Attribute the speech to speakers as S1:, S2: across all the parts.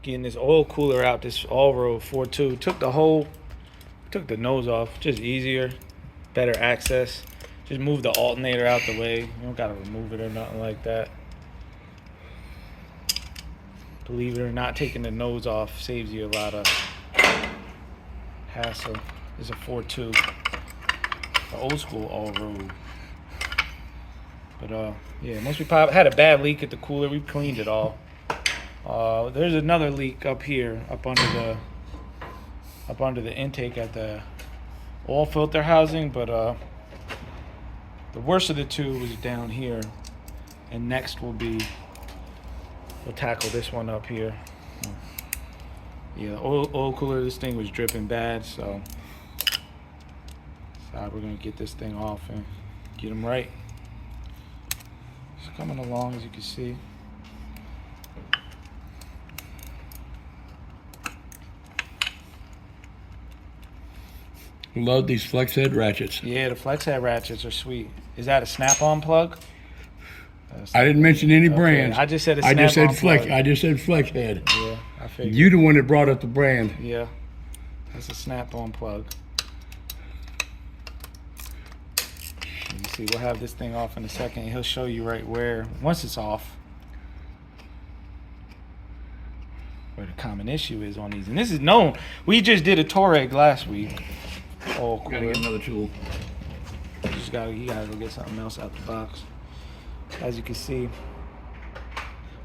S1: Getting this oil cooler out, this Allroad 4.2. Took the nose off. Just easier, better access. Just move the alternator out the way. You don't gotta remove it or nothing like that. Believe it or not, taking the nose off saves you a lot of hassle. It's a 4.2, the old school Allroad. But yeah, once we had a bad leak at the cooler, we cleaned it all. There's another leak up here, up under the intake at the oil filter housing, but the worst of the two was down here, and next we'll tackle this one up here. Yeah, the oil cooler, this thing was dripping bad, so we're gonna get this thing off and get them right. It's coming along, as you can see.
S2: Love these flex head ratchets.
S1: Yeah, the flex head ratchets are sweet. Is that a snap-on plug?
S2: I didn't mention any brands.
S1: I just said a
S2: I just said flex.
S1: plug.
S2: I just said flex head.
S1: Yeah, I figured.
S2: You the one that brought up the brand.
S1: Yeah, that's a snap-on plug. You see, we'll have this thing off in a second. He'll show you right where, once it's off, where the common issue is on these. And this is known. We just did a Touareg last week. Oh, cool.
S2: Gotta get another tool.
S1: You gotta go get something else out the box. As you can see,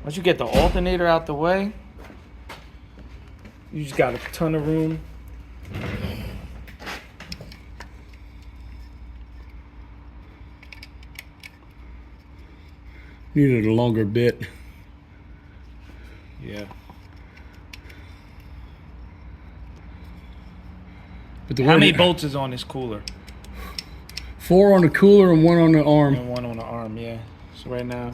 S1: once you get the alternator out the way, you just got a ton of room.
S2: Needed a longer bit.
S1: Yeah.
S2: But the
S1: How many bolts is on this cooler?
S2: 4 on the cooler and 1 on the arm.
S1: And 1 on the arm, yeah. So right now,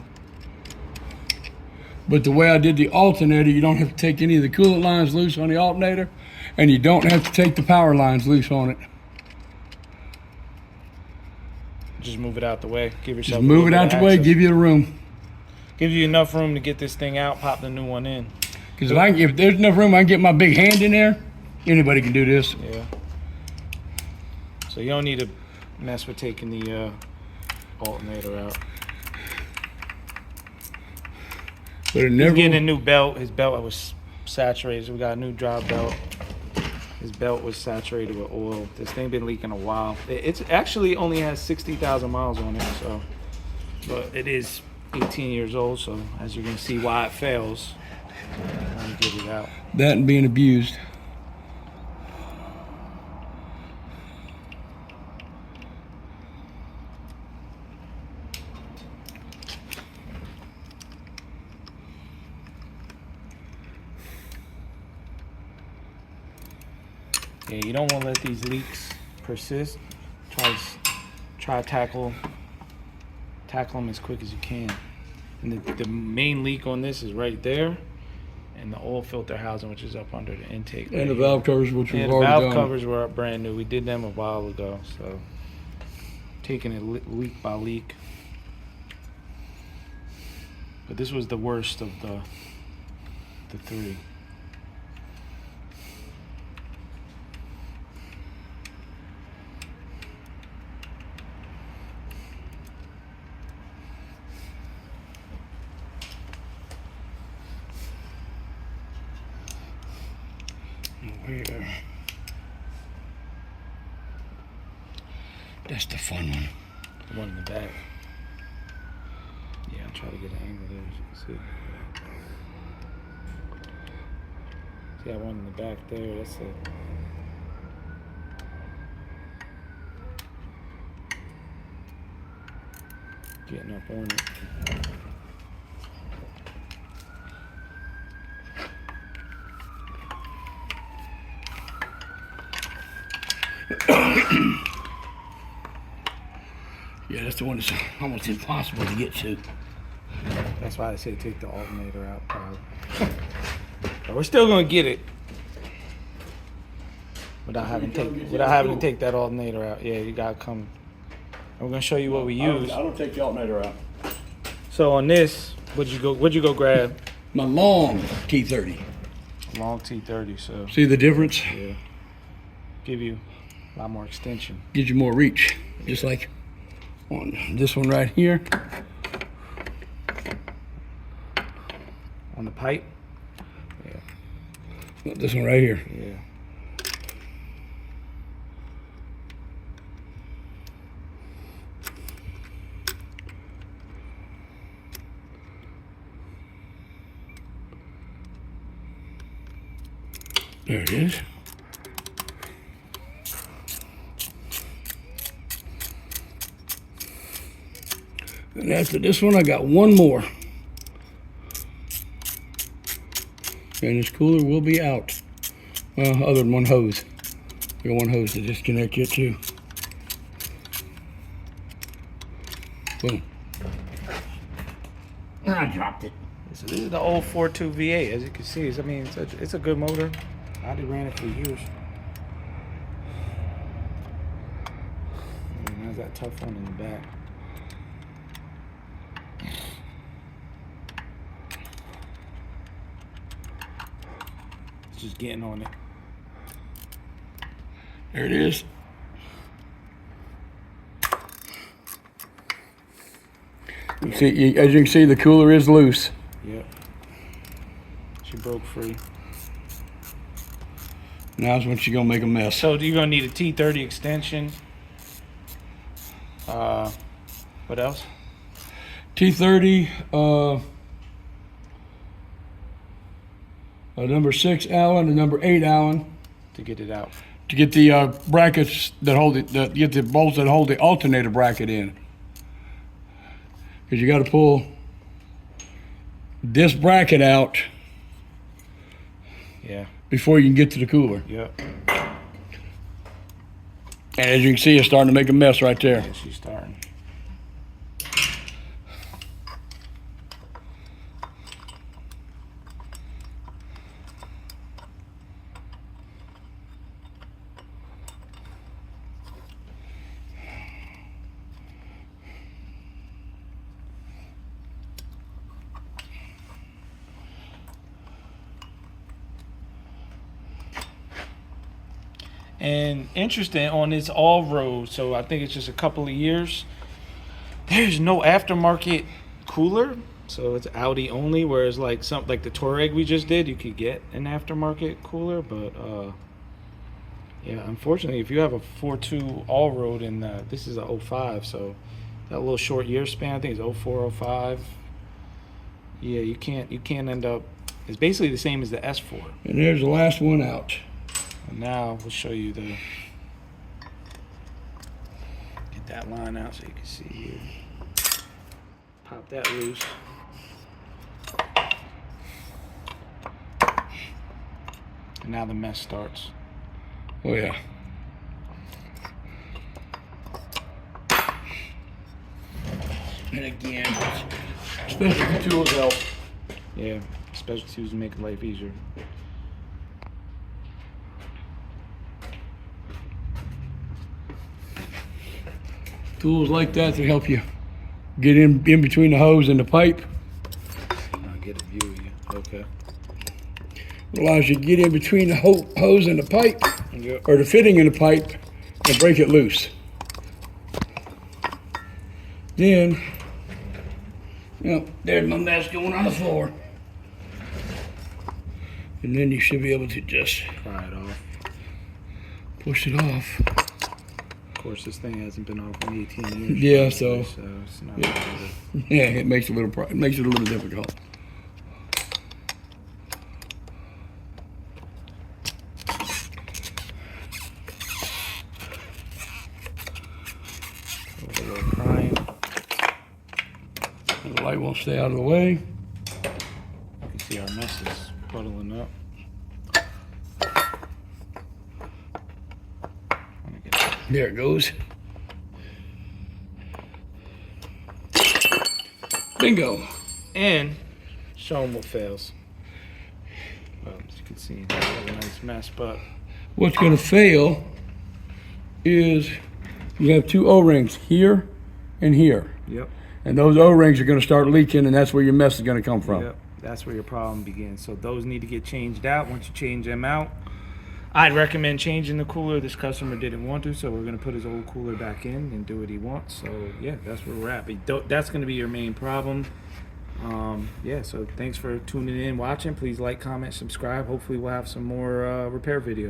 S2: But the way I did the alternator, you don't have to take any of the coolant lines loose on the alternator, and you don't have to take the power lines loose on it.
S1: just move it out the way. Give yourself
S2: Just move it out the way, give you the room.
S1: Give you enough room to get this thing out, pop the new one in.
S2: Because if there's enough room, I can get my big hand in there. Anybody can do this.
S1: Yeah. So you don't need to mess with taking the alternator out.
S2: But it never.
S1: He's getting a new belt. His belt was saturated. So we got a new drive belt. His belt was saturated with oil. This thing been leaking a while. It's actually only has 60,000 miles on it. So, but it is 18 years old. So as you can see, why it fails. Trying to get it out.
S2: That and being abused.
S1: Yeah, you don't want to let these leaks persist. Try to tackle them as quick as you can. And the main leak on this is right there, and the oil filter housing, which is up under the intake.
S2: And the valve covers, which we've
S1: the
S2: already
S1: valve
S2: done.
S1: covers were brand new. We did them a while ago, so taking it leak by leak. But this was the worst of the three.
S2: Where? That's the fun one.
S1: The one in the back. Yeah, I'll try to get an angle there, as you can see. See that one in the back there? That's it. Getting up on it.
S2: Yeah, that's the one that's almost impossible to get to.
S1: That's why I say take the alternator out, probably. But we're still gonna get it without having to take that alternator out. Yeah, you gotta come. And we're gonna show you what we use.
S2: I don't take the alternator out.
S1: So on this, what'd you go grab?
S2: My long T30.
S1: long T30, so
S2: See the difference?
S1: yeah, give you a lot more extension.
S2: Gives you more reach. Just like on this one right here.
S1: On the pipe,
S2: This one right here.
S1: yeah.
S2: There it is. And after this one, I got one more. And this cooler will be out. Well, other than one hose. I got one hose to disconnect it too. Boom. And I dropped it.
S1: So this is the old 4.2 V8, as you can see. I mean, it's a good motor. I did ran it for years. And there's that tough one in the back. It's just getting on it.
S2: There it is. You see, as you can see, the cooler is loose.
S1: Yep. She broke free.
S2: Now's when she's gonna make a mess.
S1: So you're gonna need a T30 extension. What else?
S2: T30, a number 6 Allen, a number 8 Allen,
S1: To get it out.
S2: to get the brackets that hold it, get the bolts that hold the alternator bracket in. Because you got to pull this bracket out
S1: Yeah.
S2: before you can get to the cooler.
S1: Yep.
S2: And as you can see, it's starting to make a mess right there.
S1: Yeah, she's starting. And interesting on this Allroad, so I think it's just a couple of years. There's no aftermarket cooler, so it's Audi only. Whereas like something like the Touareg we just did, you could get an aftermarket cooler, but yeah, unfortunately, if you have a 4.2 Allroad and this is a 05, so that little short year span, I think it's 04, 05. Yeah, you can't end up. It's basically the same as the S4.
S2: And there's the last one out.
S1: And now we'll show you the, get that line out so you can see here. Pop that loose. And now the mess starts.
S2: Oh yeah. And again, specialty tools help.
S1: Yeah, special tools make life easier.
S2: Tools like that to help you get in between the hose and the pipe.
S1: I'll get a view of you. Okay.
S2: It allows you to get in between the hose and the pipe,
S1: Yep.
S2: or the fitting in the pipe, and break it loose. Then, there's my mess going on the floor. And then you should be able to just
S1: Pry it off.
S2: push it off.
S1: Of course, this thing hasn't been off in 18 years.
S2: Yeah, so
S1: it's not
S2: yeah.
S1: really
S2: Yeah, it makes it a little difficult.
S1: a little prying.
S2: And the light won't stay out of the way.
S1: You can see our mess is puddling up. Let me get that.
S2: There it goes. Bingo.
S1: And show them what fails. Well, as you can see, it's a nice mess, but
S2: What's going to fail is you have two O-rings here and here.
S1: yep,
S2: And those O-rings are going to start leaking, and that's where your mess is going to come from.
S1: yep. That's where your problem begins. So those need to get changed out. Once you change them out, I'd recommend changing the cooler. This customer didn't want to, so we're going to put his old cooler back in and do what he wants. So yeah, that's where we're at. But that's going to be your main problem. Yeah, so thanks for tuning in, watching. Please like, comment, subscribe. Hopefully we'll have some more repair videos.